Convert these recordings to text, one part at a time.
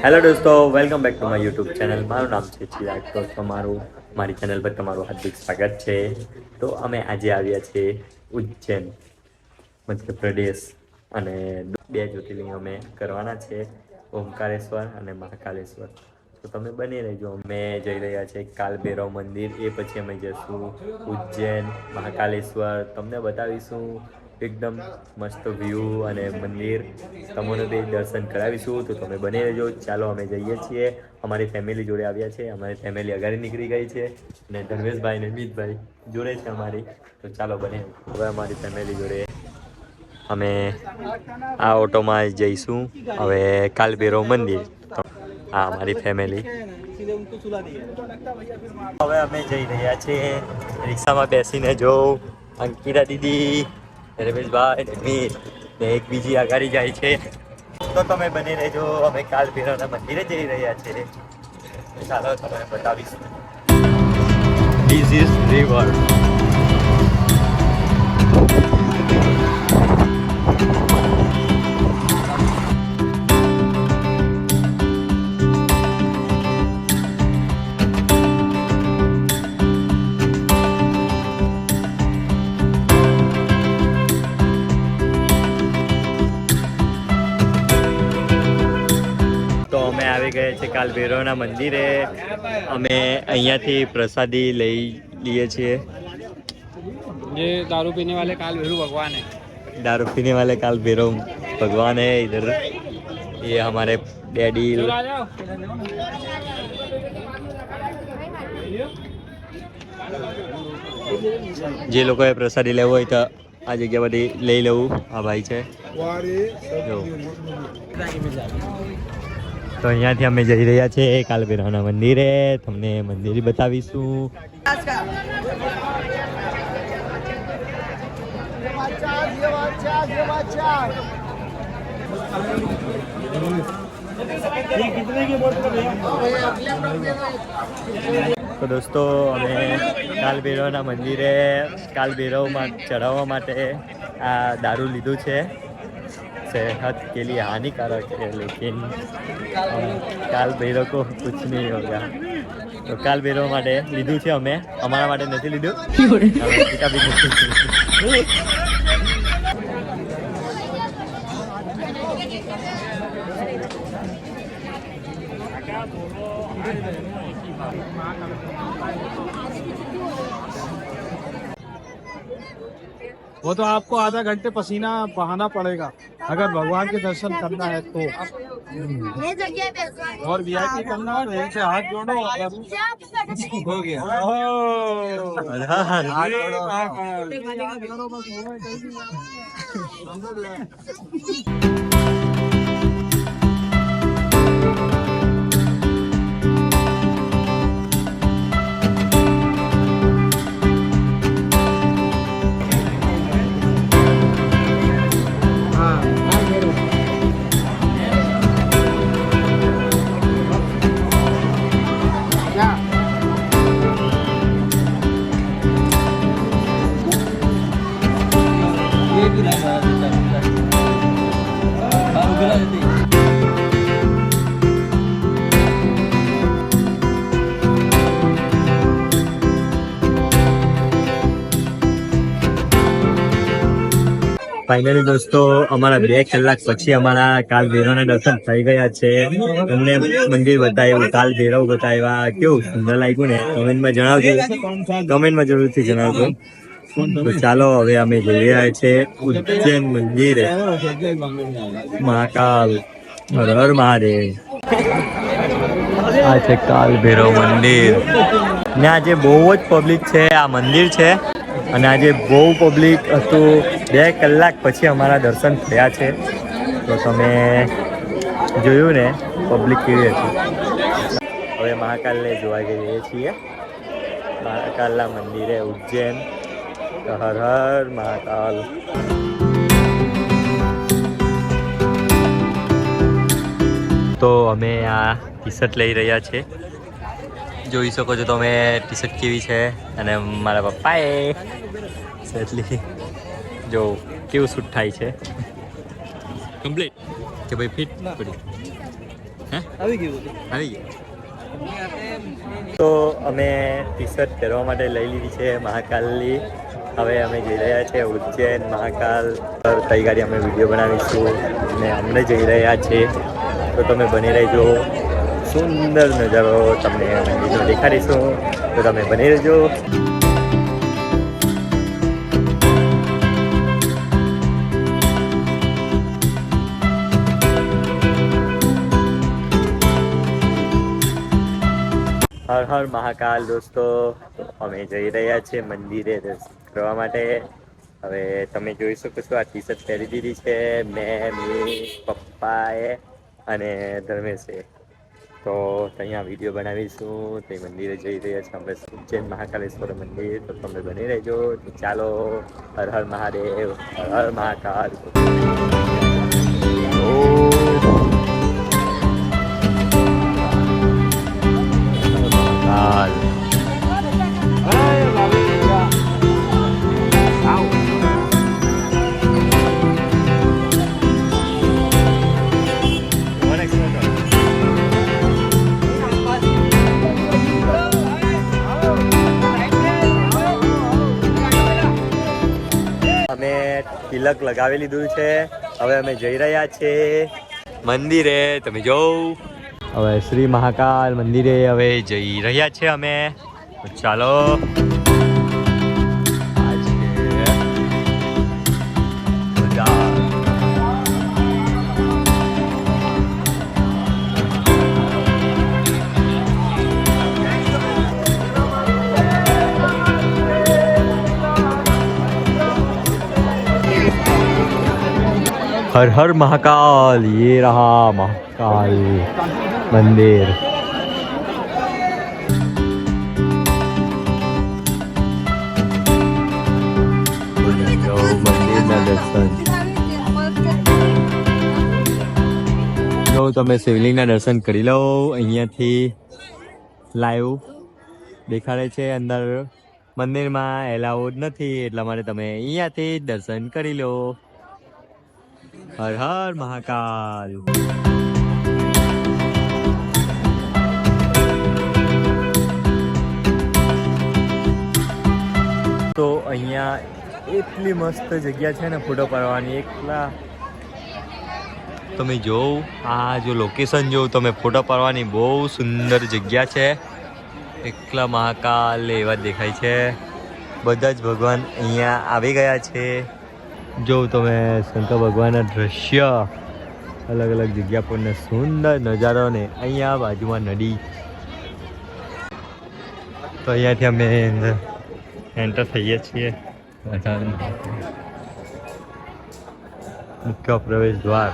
Hello દોસ્તો, welcome back to my YouTube channel. મારું નામ છે ચિરાગ. તો તમારું મારી ચેનલ પર તમારું હાર્દિક સ્વાગત છે. તો અમે આજે આવ્યા છીએ ઉજ્જૈન, મધ્યપ્રદેશ, અને બે જ્યોતિર્લિંગ અમે કરવાના છે, ઓમકારેશ્વર અને મહાકાલેશ્વર. તો તમે બની રહેજો. અમે જઈ રહ્યા છીએ કાલ ભૈરવ મંદિર, એ પછી અમે જઈશું ઉજ્જૈન, મહાકાલેશ્વર. તમને બતાવીશું એકદમ મસ્ત વ્યૂ અને મંદિર, તમને બી દર્શન કરાવીશું. તો તમે બની રહેજો. ચાલો અમે જઈએ છીએ. અમારી ફેમિલી જોડે આવ્યા છે. અમારી ફેમિલી અગાડી નીકળી ગઈ છે અને ધર્મેશભાઈ ને મિતભાઈ જોડે છે અમારી. તો ચાલો બને. હવે અમારી ફેમિલી જોડે અમે આ ઓટોમાં જઈશું હવે કાલ ભૈરવ મંદિર. હા, અમારી ફેમિલી. હવે અમે જઈ રહ્યા છીએ રિક્ષામાં બેસીને. જો અંકિતા દીદી, રમેશભાઈ, મિત ને એક બીજી આગાડી જાય છે. તો તમે બની રહેજો. અમે કાલ ભૈરવના મંદિરે જઈ રહ્યા છીએ. ચાલો તમને બતાવીશું. This is river. અમે આવી ગયા છે કાલ ભૈરવના મંદિરે. અમે અહીંયાથી પ્રસાદી લઈ લઈએ છીએ. ये दारू पीने वाले काल भैरव भगवान है. दारू पीने वाले काल भैरव भगवान है इधर. ये हमारे डैडी. જે લોકોએ પ્રસાદી લેવો હોય તો આ જગ્યા બધી લઈ લેવું. આ ભાઈ છે. તો અહીંયાથી અમે જઈ રહ્યા છીએ કાલ ભૈરવના મંદિરે. તમને મંદિર બતાવીશું. તો દોસ્તો, અમે કાલ ભૈરવના મંદિરે કાલ ભૈરવમાં ચઢાવવા માટે આ દારૂ લીધું છે. सेहत के लिए हानिकारक है, लेकिन काल भैरव को कुछ नहीं होगा. तो काल भैरव માટે લીધું છે અમે. અમારા માટે નથી લીધું. वो तो आपको आधा घंटे पसीना बहाना पड़ेगा अगर भगवान के दर्शन करना है तो. और वीआईपी करना है तो यहीं से हाथ जोड़ो. हो गया. हाथ जोड़ो. ફાઇનલી દોસ્તો, અમારા 2 કલાક પછી અમારા કાલ ભૈરવના દર્શન થઈ ગયા છે. તમને મંદિર બતાવ્યું, કાલ ભૈરવ બતાવ્યા. કેવું સુંદર લાગ્યું ને? કમેન્ટમાં જણાવજો. કમેન્ટમાં જરૂરથી જણાવજો. તો ચાલો હવે અમે જઈ રહ્યા છીએ ઉજ્જૈન મંદિરે. મહાકાલ, હર હર મહાદેવ. આ છે કાલ ભૈરવ મંદિર ને આજે બહુ જ પબ્લિક છે. આ મંદિર છે અને આજે બહુ પબ્લિક હતું. 2 કલાક પછી અમારા દર્શન થયા છે. તો તમે જોયું ને પબ્લિક કેવી હતી. હવે મહાકાલને જોવા જઈએ છીએ, મહાકાલના મંદિરે ઉજ્જૈન. હર હર મહાકાલ. તો અમે આ ટી શર્ટ લઈ રહ્યા છે. જોઈ શકો છો તમે ટી શર્ટ કેવી છે. અને મારા પપ્પાએ એટલી જો કેવું શૂટ થાય છે. કમ્પ્લીટ કે ભાઈ ફિટ પડી આવી ગયું. તો અમે ટી શર્ટ પહેરવા માટે લઈ લીધી છે મહાકાલની. હવે અમે જઈ રહ્યા છીએ ઉજ્જૈન મહાકાલ. કઈ ગાડી અમે વિડીયો બનાવીશું અને અમને જઈ રહ્યા છે. તો તમે બની રહેજો. સુંદર નજારો તમને મંદિરનો દેખાડીશું. તો તમે બની રહેજો. હર હર મહાકાલ દોસ્તો. અમે જઈ રહ્યા છીએ મંદિરે દર્શન કરવા માટે. હવે તમે જોઈ શકો છો આ ટી શર્ટ પહેરી દીધી છે મેં, પપ્પાએ અને ધર્મેશે. તો અહીંયા વિડીયો બનાવીશું. તે મંદિરે જઈ રહ્યા છીએ આપણે ઉજ્જૈન મહાકાલેશ્વર મંદિર. તો તમે બની રહેજો. તો ચાલો. હર હર મહાદેવ, હર હર મહાકાલ. અમે તિલક લગાવી લીધું છે. હવે અમે જઈ રહ્યા છીએ મંદિરે. તમે જોવ હવે શ્રી મહાકાલ મંદિરે હવે જઈ રહ્યા છીએ અમે. ચાલો. हर हर महाकाल. ये रहा महाकाल मंदिर. મંદિરના દર્શન જો તમે શિવલિંગના દર્શન કરી લો. અહીંયાથી લાઈવ દેખાડે છે. અંદર મંદિરમાં એલાઉડ નથી એટલા માટે તમે અહીંયાથી દર્શન કરી લો. હર હર મહાકાલ. તો અહીંયા એટલી મસ્ત જગ્યા છે ને ફોટો પાડવાની. એકલા તમે જોવ આ જો લોકેશન જોવ તમે ફોટો પાડવાની બહુ સુંદર જગ્યા છે. એકલા મહાકાલ એવા દેખાય છે. બધા જ ભગવાન અહીંયા આવી ગયા છે. જો તમે શંકર ભગવાનના દ્રશ્ય અલગ અલગ જગ્યા પરને સુંદર નજારો ને અહીંયા બાજુમાં નદી. તો અહીંયાથી અમે એન્ટર થઈએ છીએ. મુખ્ય પ્રવેશ દ્વાર.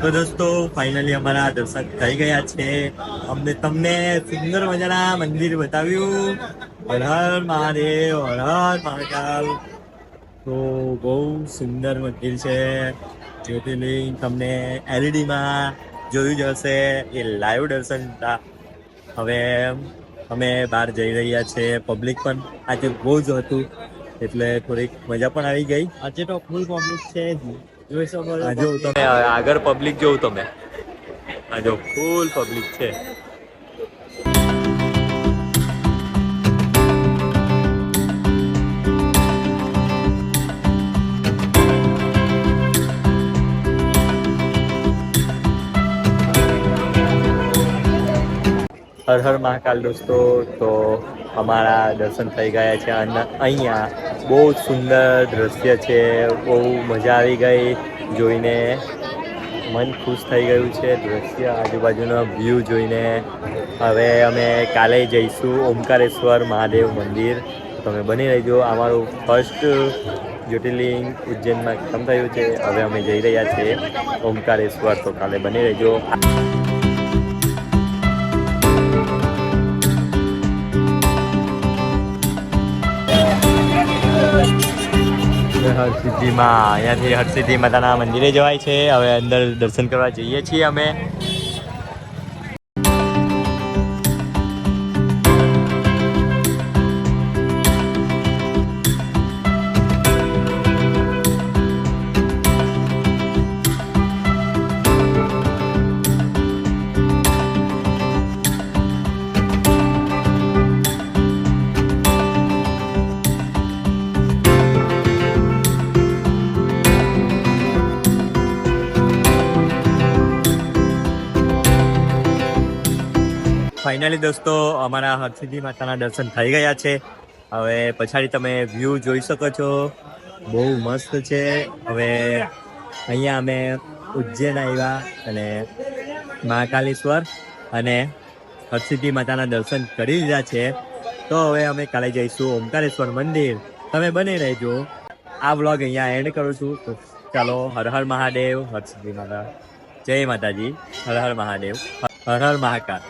તો દોસ્તો ફાઇનલી અમારા દર્શન થઈ ગયા છે. અમને તમને સુંદર મજાના મંદિર બતાવ્યું. હર હર મહાદેવ, હર હર મહાકાલ. તો બહુ સુંદર મંદિર છે. જ્યોતિર્લિંગ તમને એલઈડીમાં જોયું જ હશે, એ લાઈવ દર્શન હતા. હવે અમે બહાર જઈ રહ્યા છે. પબ્લિક પણ આજે બહુ જ હતું, એટલે થોડીક મજા પણ આવી ગઈ. આજે તો ફૂલ પબ્લિક છે. જોઈ શકો છો. જો તમે આગળ પબ્લિક જોવું તમે, આ જો ફૂલ પબ્લિક છે. હર હર મહાકાલ દોસ્તો. તો અમારા દર્શન થઈ ગયા છે અને અહીંયા બહુ સુંદર દ્રશ્ય છે. બહુ મજા આવી ગઈ જોઈને, મન ખુશ થઈ ગયું છે દ્રશ્ય, આજુબાજુનો વ્યૂ જોઈને. હવે અમે કાલે જઈશું ઓમકારેશ્વર મહાદેવ મંદિર. તમે બની રહેજો. અમારું ફર્સ્ટ જ્યોતિર્લિંગ ઉજ્જૈનમાં ખતમ થયું છે. હવે અમે જઈ રહ્યા છીએ ઓમકારેશ્વર, તો કાલે બની રહેજો. હરસિદ્ધિમાં, અહીંયાથી હરસિદ્ધિ માતાના મંદિરે જવાય છે. હવે અંદર દર્શન કરવા જઈએ છીએ અમે. ફાઇનલી દોસ્તો અમારા હરસિદ્ધિ માતાના દર્શન થઈ ગયા છે. હવે પછાડી તમે વ્યૂ જોઈ શકો છો, બહુ મસ્ત છે. હવે અહીંયા અમે ઉજ્જૈન આવ્યા અને મહાકાલેશ્વર અને હરસિદ્ધિ માતાના દર્શન કરી લીધા છે. તો હવે અમે કાલે જઈશું ઓમકારેશ્વર મંદિર. તમે બની રહેજો. આ વ્લોગ અહીંયા એન્ડ કરું છું. તો ચાલો, હર હર મહાદેવ, હરસિદ્ધિ માતા, જય માતાજી, હર હર મહાદેવ, હર હર મહાકાલ.